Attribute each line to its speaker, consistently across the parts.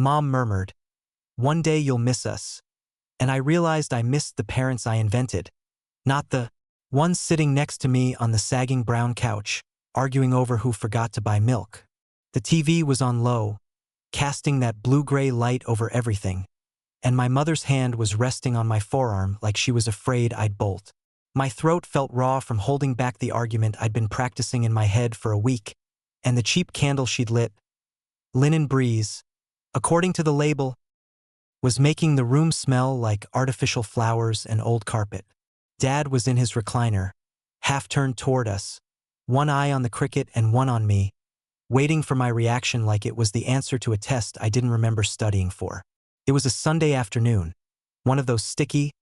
Speaker 1: Mom murmured, "One day you'll miss us." And I realized I missed the parents I invented, not the ones sitting next to me on the sagging brown couch, arguing over who forgot to buy milk. The TV was on low, casting that blue-gray light over everything, and my mother's hand was resting on my forearm like she was afraid I'd bolt. My throat felt raw from holding back the argument I'd been practicing in my head for a week, and the cheap candle she'd lit, Linen Breeze, according to the label, was making the room smell like artificial flowers and old carpet. Dad was in his recliner, half turned toward us, one eye on the cricket and one on me, waiting for my reaction like it was the answer to a test I didn't remember studying for. It was a Sunday afternoon, one of those sticky,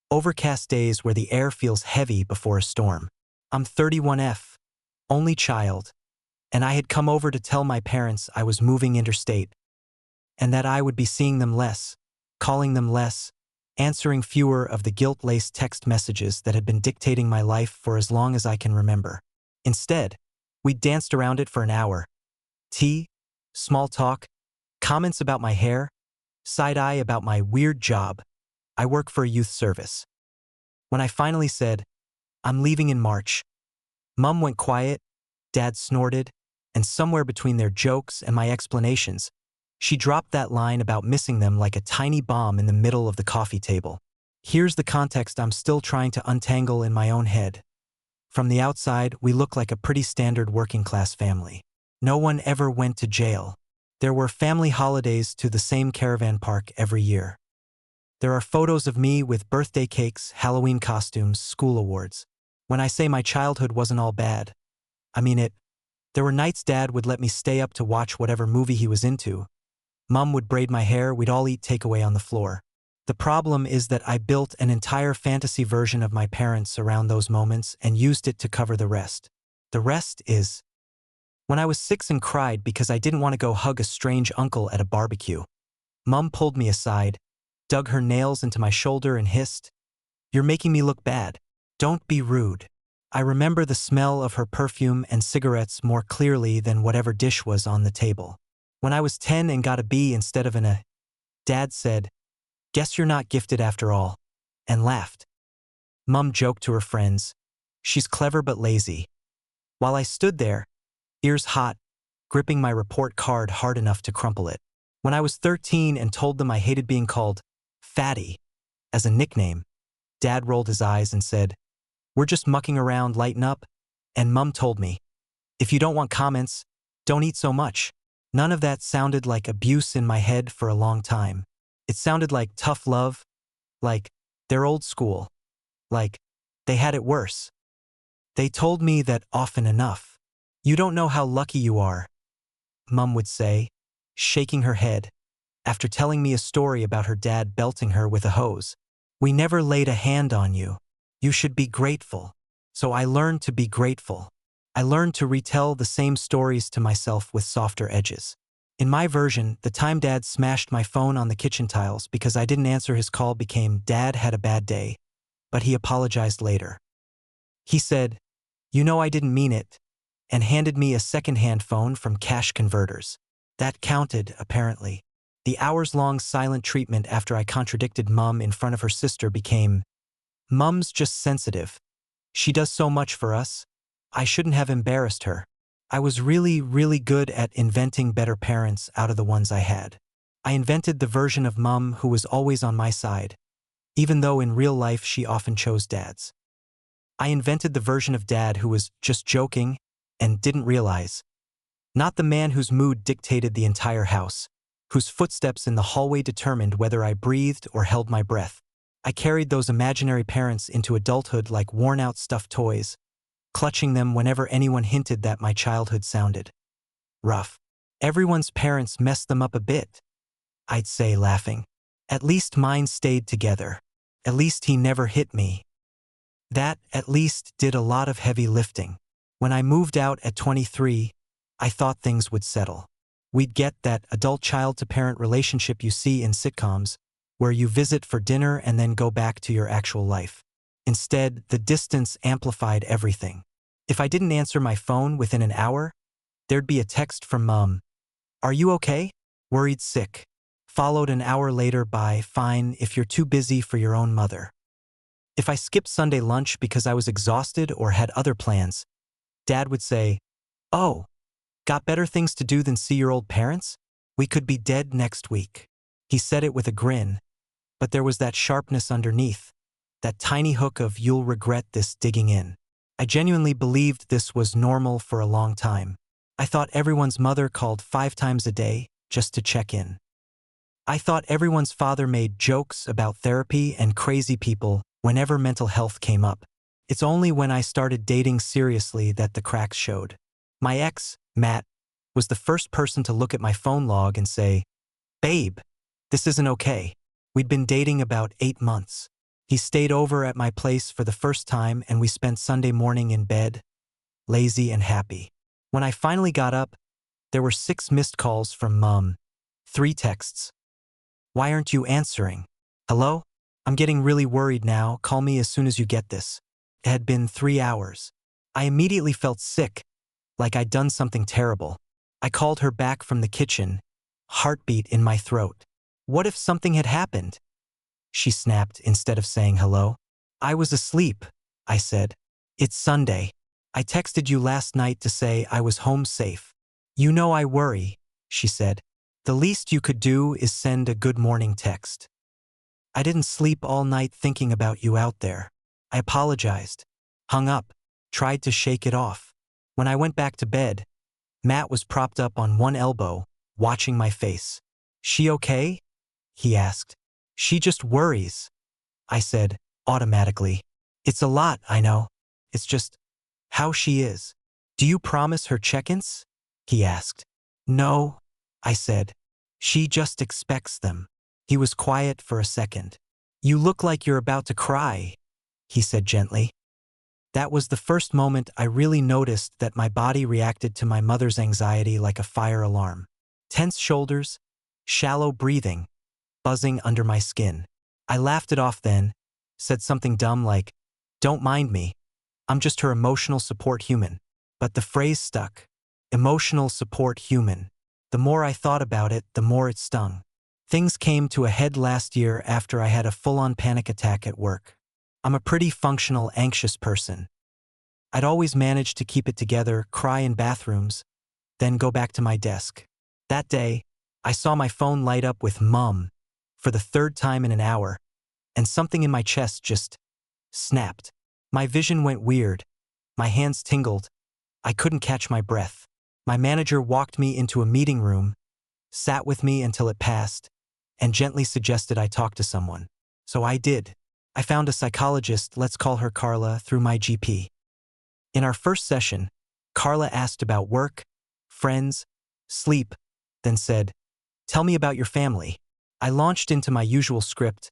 Speaker 1: overcast days where the air feels heavy before a storm. I'm 31F, only child, and I had come over to tell my parents I was moving interstate, and that I would be seeing them less, calling them less, answering fewer of the guilt-laced text messages that had been dictating my life for as long as I can remember. Instead, we danced around it for an hour. Tea, small talk, comments about my hair, side-eye about my weird job. I work for a youth service. When I finally said, "I'm leaving in March," Mom went quiet, Dad snorted, and somewhere between their jokes and my explanations, she dropped that line about missing them like a tiny bomb in the middle of the coffee table. Here's the context I'm still trying to untangle in my own head. From the outside, we look like a pretty standard working-class family. No one ever went to jail. There were family holidays to the same caravan park every year. There are photos of me with birthday cakes, Halloween costumes, school awards. When I say my childhood wasn't all bad, I mean it. There were nights Dad would let me stay up to watch whatever movie he was into. Mom would braid my hair, we'd all eat takeaway on the floor. The problem is that I built an entire fantasy version of my parents around those moments and used it to cover the rest. The rest is when I was 6 and cried because I didn't want to go hug a strange uncle at a barbecue. Mom pulled me aside, dug her nails into my shoulder and hissed, "You're making me look bad. Don't be rude." I remember the smell of her perfume and cigarettes more clearly than whatever dish was on the table. When I was 10 and got a B instead of an A, Dad said, "Guess you're not gifted after all," and laughed. Mom joked to her friends, "She's clever but lazy." While I stood there, ears hot, gripping my report card hard enough to crumple it. When I was 13 and told them I hated being called Fatty as a nickname, Dad rolled his eyes and said, "We're just mucking around, lighten up." And Mom told me, "If you don't want comments, don't eat so much." None of that sounded like abuse in my head for a long time. It sounded like tough love, like they're old school, like they had it worse. They told me that often enough. "You don't know how lucky you are," Mom would say, shaking her head, after telling me a story about her dad belting her with a hose. "We never laid a hand on you. You should be grateful." So I learned to be grateful. I learned to retell the same stories to myself with softer edges. In my version, the time Dad smashed my phone on the kitchen tiles because I didn't answer his call became "Dad had a bad day," but he apologized later. He said, "You know I didn't mean it," and handed me a second-hand phone from Cash Converters. That counted, apparently. The hours-long silent treatment after I contradicted Mom in front of her sister became, "Mom's just sensitive. She does so much for us. I shouldn't have embarrassed her." I was really, really good at inventing better parents out of the ones I had. I invented the version of Mom who was always on my side, even though in real life she often chose Dad's. I invented the version of Dad who was just joking and didn't realize. Not the man whose mood dictated the entire house, whose footsteps in the hallway determined whether I breathed or held my breath. I carried those imaginary parents into adulthood like worn-out stuffed toys, clutching them whenever anyone hinted that my childhood sounded rough. "Everyone's parents messed them up a bit," I'd say, laughing. "At least mine stayed together. At least he never hit me." That "at least" did a lot of heavy lifting. When I moved out at 23, I thought things would settle. We'd get that adult child-to-parent relationship you see in sitcoms, where you visit for dinner and then go back to your actual life. Instead, the distance amplified everything. If I didn't answer my phone within an hour, there'd be a text from Mom. "Are you okay? Worried sick." followed an hour later by, "Fine, if you're too busy for your own mother." If I skipped Sunday lunch because I was exhausted or had other plans, Dad would say, "Oh, got better things to do than see your old parents? We could be dead next week." He said it with a grin, but there was that sharpness underneath, that tiny hook of "you'll regret this" digging in. I genuinely believed this was normal for a long time. I thought everyone's mother called 5 times a day just to check in. I thought everyone's father made jokes about therapy and crazy people whenever mental health came up. It's only when I started dating seriously that the cracks showed. My ex, Matt, was the first person to look at my phone log and say, "Babe, this isn't okay." We'd been dating about 8 months. He stayed over at my place for the first time and we spent Sunday morning in bed, lazy and happy. When I finally got up, there were 6 missed calls from Mom, 3 texts. "Why aren't you answering? Hello? I'm getting really worried now, call me as soon as you get this." It had been 3 hours. I immediately felt sick, like I'd done something terrible. I called her back from the kitchen, heartbeat in my throat. "What if something had happened?" She snapped instead of saying hello. "I was asleep," I said. "It's Sunday. I texted you last night to say I was home safe." "You know I worry," she said. "The least you could do is send a good morning text." "I didn't sleep all night thinking about you out there." I apologized, hung up, tried to shake it off. When I went back to bed, Matt was propped up on one elbow, watching my face. "She okay?" he asked. "She just worries," I said, automatically. "It's a lot, I know. It's just how she is." "Do you promise her check-ins?" he asked. "No," I said. "She just expects them." He was quiet for a second. "You look like you're about to cry," he said gently. That was the first moment I really noticed that my body reacted to my mother's anxiety like a fire alarm. Tense shoulders, shallow breathing, buzzing under my skin. I laughed it off then, said something dumb like, "Don't mind me. I'm just her emotional support human." But the phrase stuck. Emotional support human. The more I thought about it, the more it stung. Things came to a head last year after I had a full-on panic attack at work. I'm a pretty functional, anxious person. I'd always managed to keep it together, cry in bathrooms, then go back to my desk. That day, I saw my phone light up with "Mom" for the 3rd time in an hour, and something in my chest just snapped. My vision went weird. My hands tingled. I couldn't catch my breath. My manager walked me into a meeting room, sat with me until it passed, and gently suggested I talk to someone. So I did. I found a psychologist, let's call her Carla, through my GP. In our first session, Carla asked about work, friends, sleep, then said, "Tell me about your family." I launched into my usual script.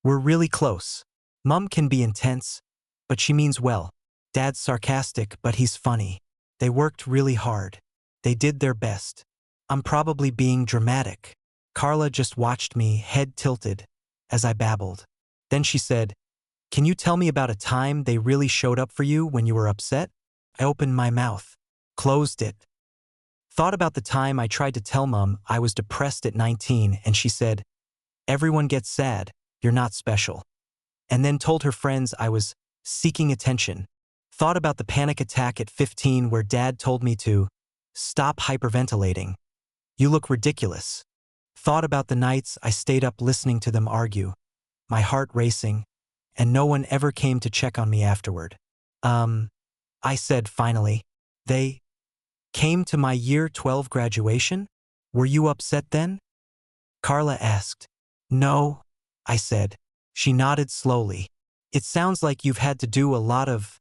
Speaker 1: "We're really close. Mom can be intense, but she means well. Dad's sarcastic, but he's funny. They worked really hard. They did their best. I'm probably being dramatic." Carla just watched me, head tilted, as I babbled. Then she said, "Can you tell me about a time they really showed up for you when you were upset?" I opened my mouth, closed it. Thought about the time I tried to tell Mom I was depressed at 19 and she said, "Everyone gets sad, you're not special." And then told her friends I was seeking attention. Thought about the panic attack at 15 where Dad told me to stop hyperventilating. "You look ridiculous." Thought about the nights I stayed up listening to them argue, my heart racing, and no one ever came to check on me afterward. I said finally. "They came to my year 12 graduation? Were you upset then?" Carla asked. "No," I said. She nodded slowly. "It sounds like you've had to do a lot of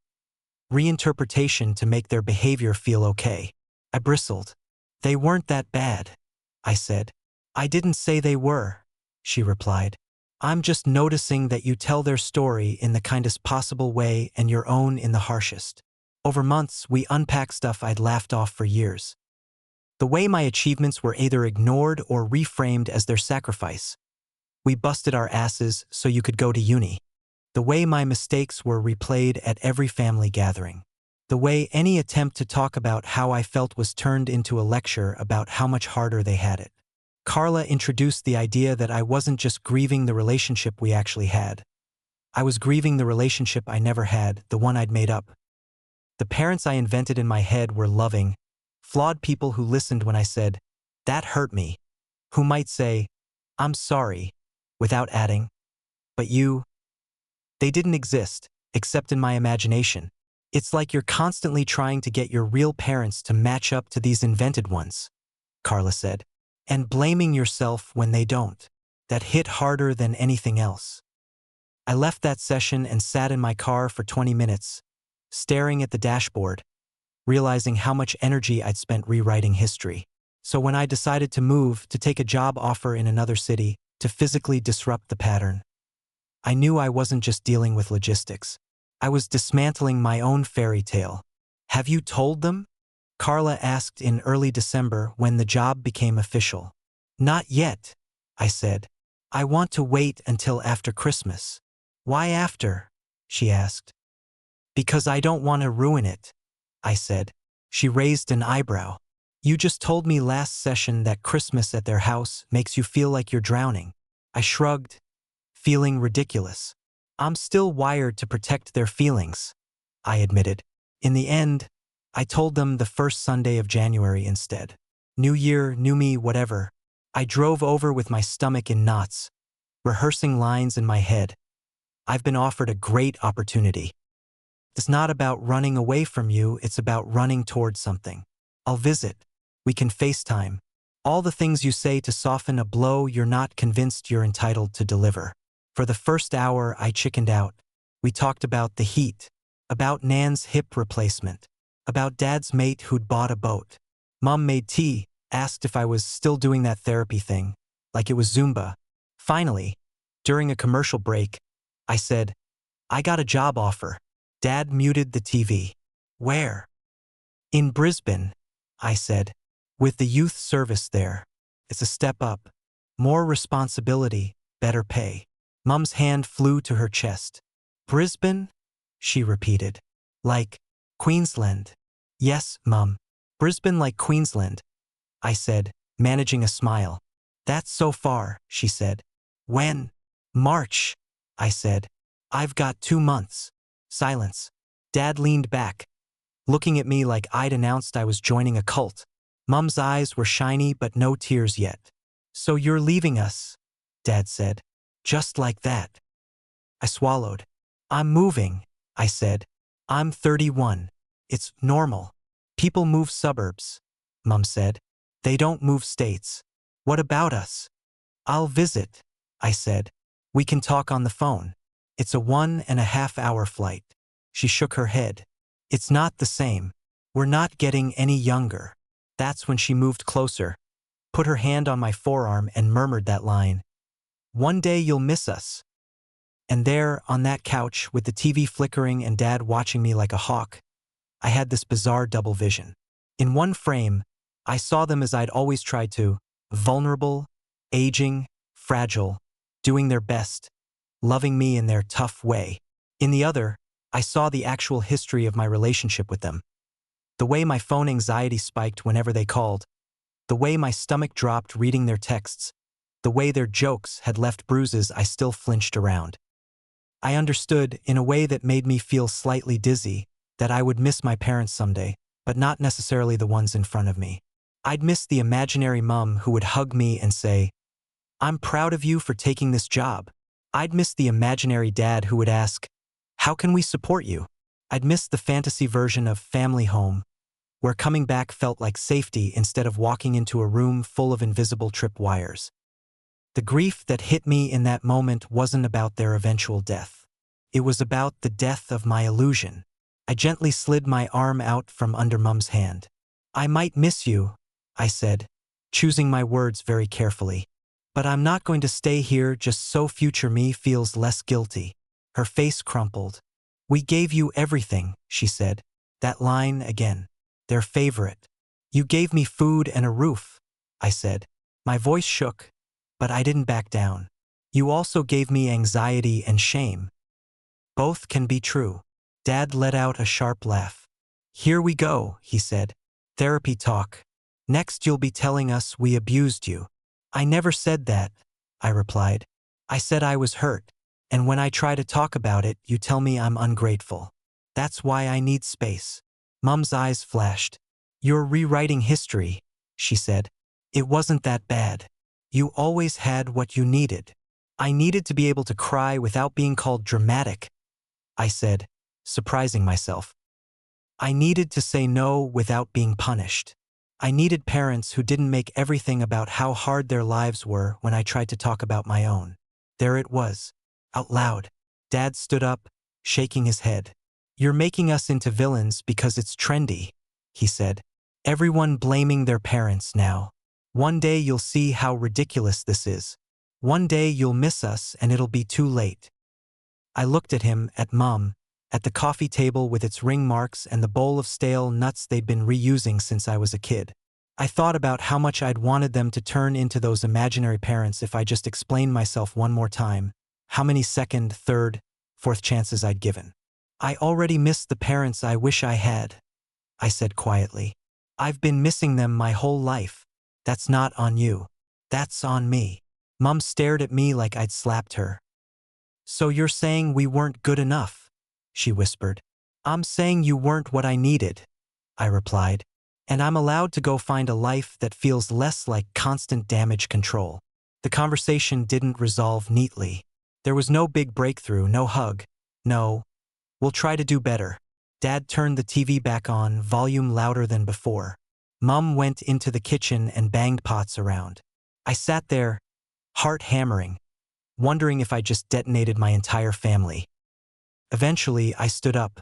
Speaker 1: reinterpretation to make their behavior feel okay." I bristled. "They weren't that bad," I said. "I didn't say they were," she replied. "I'm just noticing that you tell their story in the kindest possible way and your own in the harshest." Over months, we unpacked stuff I'd laughed off for years. The way my achievements were either ignored or reframed as their sacrifice. We busted our asses so you could go to uni. The way my mistakes were replayed at every family gathering. The way any attempt to talk about how I felt was turned into a lecture about how much harder they had it. Carla introduced the idea that I wasn't just grieving the relationship we actually had. I was grieving the relationship I never had, the one I'd made up. The parents I invented in my head were loving, flawed people who listened when I said, "That hurt me," who might say, "I'm sorry," without adding, "But you." They didn't exist, except in my imagination. It's like you're constantly trying to get your real parents to match up to these invented ones, Carla said, and blaming yourself when they don't. That hit harder than anything else. I left that session and sat in my car for 20 minutes, staring at the dashboard, realizing how much energy I'd spent rewriting history. So when I decided to move, to take a job offer in another city, to physically disrupt the pattern, I knew I wasn't just dealing with logistics. I was dismantling my own fairy tale. "Have you told them?" Carla asked in early December when the job became official. "Not yet," I said. "I want to wait until after Christmas." "Why after?" she asked. "Because I don't want to ruin it," I said. She raised an eyebrow. "You just told me last session that Christmas at their house makes you feel like you're drowning." I shrugged, feeling ridiculous. "I'm still wired to protect their feelings," I admitted. In the end, I told them the first Sunday of January instead. New year, new me, whatever. I drove over with my stomach in knots, rehearsing lines in my head. "I've been offered a great opportunity. It's not about running away from you, it's about running towards something. I'll visit. We can FaceTime. All the things you say to soften a blow you're not convinced you're entitled to deliver." For the first hour, I chickened out. We talked about the heat, about Nan's hip replacement, about Dad's mate who'd bought a boat. Mom made tea, asked if I was still doing that therapy thing, like it was Zumba. Finally, during a commercial break, I said, "I got a job offer." Dad muted the TV. "Where?" "In Brisbane," I said, "with the youth service there. It's a step up. More responsibility, better pay." Mum's hand flew to her chest. "Brisbane?" she repeated. "Like Queensland?" "Yes, Mum. Brisbane like Queensland," I said, managing a smile. "That's so far," she said. "When?" "March," I said. "I've got 2 months." Silence. Dad leaned back, looking at me like I'd announced I was joining a cult. Mum's eyes were shiny but no tears yet. "So you're leaving us," Dad said. "Just like that." I swallowed. "I'm moving," I said. "I'm 31. It's normal. People move suburbs," Mum said. "They don't move states." "What about us?" "I'll visit," I said. "We can talk on the phone. It's a 1.5-hour flight." She shook her head. "It's not the same. We're not getting any younger." That's when she moved closer, put her hand on my forearm and murmured that line. "One day you'll miss us." And there, on that couch, with the TV flickering and Dad watching me like a hawk, I had this bizarre double vision. In one frame, I saw them as I'd always tried to, vulnerable, aging, fragile, doing their best, loving me in their tough way. In the other, I saw the actual history of my relationship with them. The way my phone anxiety spiked whenever they called, the way my stomach dropped reading their texts, the way their jokes had left bruises I still flinched around. I understood, in a way that made me feel slightly dizzy, that I would miss my parents someday, but not necessarily the ones in front of me. I'd miss the imaginary mum who would hug me and say, "I'm proud of you for taking this job." I'd miss the imaginary dad who would ask, "How can we support you?" I'd miss the fantasy version of family home, where coming back felt like safety instead of walking into a room full of invisible tripwires. The grief that hit me in that moment wasn't about their eventual death. It was about the death of my illusion. I gently slid my arm out from under Mum's hand. "I might miss you," I said, choosing my words very carefully. "But I'm not going to stay here just so future me feels less guilty." Her face crumpled. "We gave you everything," she said. That line again. Their favorite. "You gave me food and a roof," I said. My voice shook, but I didn't back down. "You also gave me anxiety and shame." "Both can be true." Dad let out a sharp laugh. "Here we go," he said. "Therapy talk. Next you'll be telling us we abused you." I never said that, I replied. I said I was hurt, and when I try to talk about it, you tell me I'm ungrateful. That's why I need space. Mum's eyes flashed. You're rewriting history, she said. It wasn't that bad. You always had what you needed. I needed to be able to cry without being called dramatic, I said, surprising myself. I needed to say no without being punished. I needed parents who didn't make everything about how hard their lives were when I tried to talk about my own. There it was, out loud. Dad stood up, shaking his head. You're making us into villains because it's trendy, he said. Everyone blaming their parents now. One day you'll see how ridiculous this is. One day you'll miss us and it'll be too late. I looked at him, at Mum, at the coffee table with its ring marks and the bowl of stale nuts they'd been reusing since I was a kid. I thought about how much I'd wanted them to turn into those imaginary parents if I just explained myself one more time, how many second, third, fourth chances I'd given. I already missed the parents I wish I had, I said quietly. I've been missing them my whole life. That's not on you. That's on me. Mum stared at me like I'd slapped her. So you're saying we weren't good enough, she whispered. I'm saying you weren't what I needed, I replied. And I'm allowed to go find a life that feels less like constant damage control. The conversation didn't resolve neatly. There was no big breakthrough, no hug. No, we'll try to do better. Dad turned the TV back on, volume louder than before. Mum went into the kitchen and banged pots around. I sat there, heart hammering, wondering if I just detonated my entire family. Eventually, I stood up.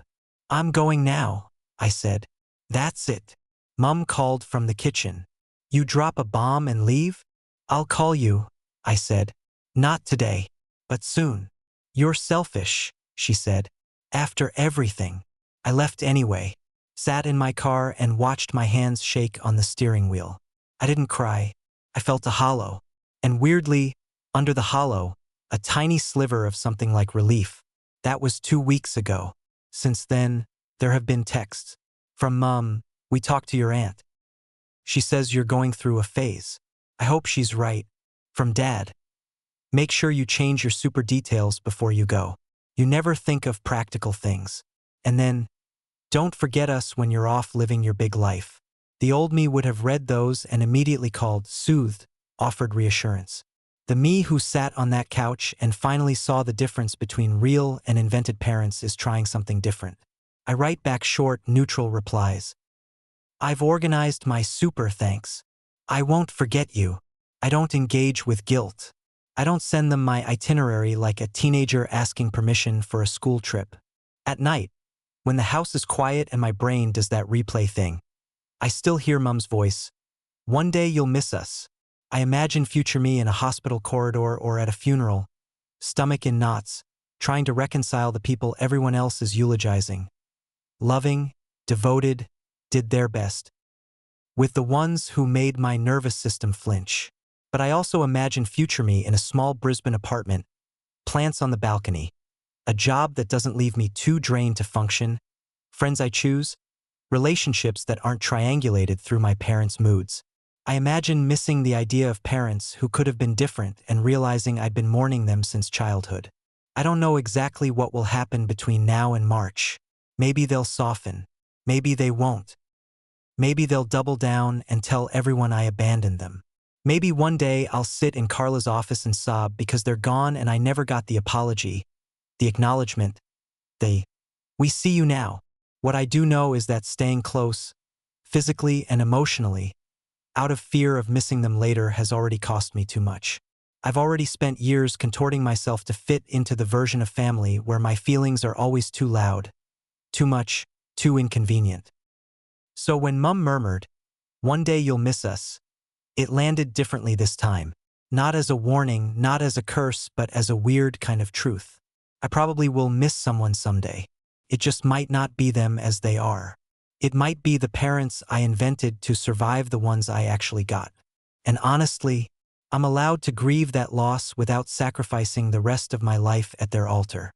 Speaker 1: I'm going now, I said. That's it. Mum called from the kitchen. You drop a bomb and leave? I'll call you, I said. Not today, but soon. You're selfish, she said. After everything. I left anyway, sat in my car and watched my hands shake on the steering wheel. I didn't cry. I felt a hollow. And weirdly, under the hollow, a tiny sliver of something like relief. That was 2 weeks ago. Since then, there have been texts. From Mum, we talked to your aunt. She says you're going through a phase. I hope she's right. From Dad. Make sure you change your super details before you go. You never think of practical things. And then, don't forget us when you're off living your big life. The old me would have read those and immediately called, soothed, offered reassurance. The me who sat on that couch and finally saw the difference between real and invented parents is trying something different. I write back short, neutral replies. I've organized my super thanks. I won't forget you. I don't engage with guilt. I don't send them my itinerary like a teenager asking permission for a school trip. At night, when the house is quiet and my brain does that replay thing, I still hear Mum's voice. One day you'll miss us. I imagine future me in a hospital corridor or at a funeral, stomach in knots, trying to reconcile the people everyone else is eulogizing. Loving, devoted, did their best. With the ones who made my nervous system flinch. But I also imagine future me in a small Brisbane apartment, plants on the balcony, a job that doesn't leave me too drained to function, friends I choose, relationships that aren't triangulated through my parents' moods. I imagine missing the idea of parents who could have been different and realizing I'd been mourning them since childhood. I don't know exactly what will happen between now and March. Maybe they'll soften. Maybe they won't. Maybe they'll double down and tell everyone I abandoned them. Maybe one day I'll sit in Carla's office and sob because they're gone and I never got the apology, the acknowledgement. We see you now. What I do know is that staying close, physically and emotionally, out of fear of missing them later has already cost me too much. I've already spent years contorting myself to fit into the version of family where my feelings are always too loud, too much, too inconvenient. So when Mum murmured, "One day you'll miss us," it landed differently this time. Not as a warning, not as a curse, but as a weird kind of truth. I probably will miss someone someday. It just might not be them as they are. It might be the parents I invented to survive the ones I actually got. And honestly, I'm allowed to grieve that loss without sacrificing the rest of my life at their altar.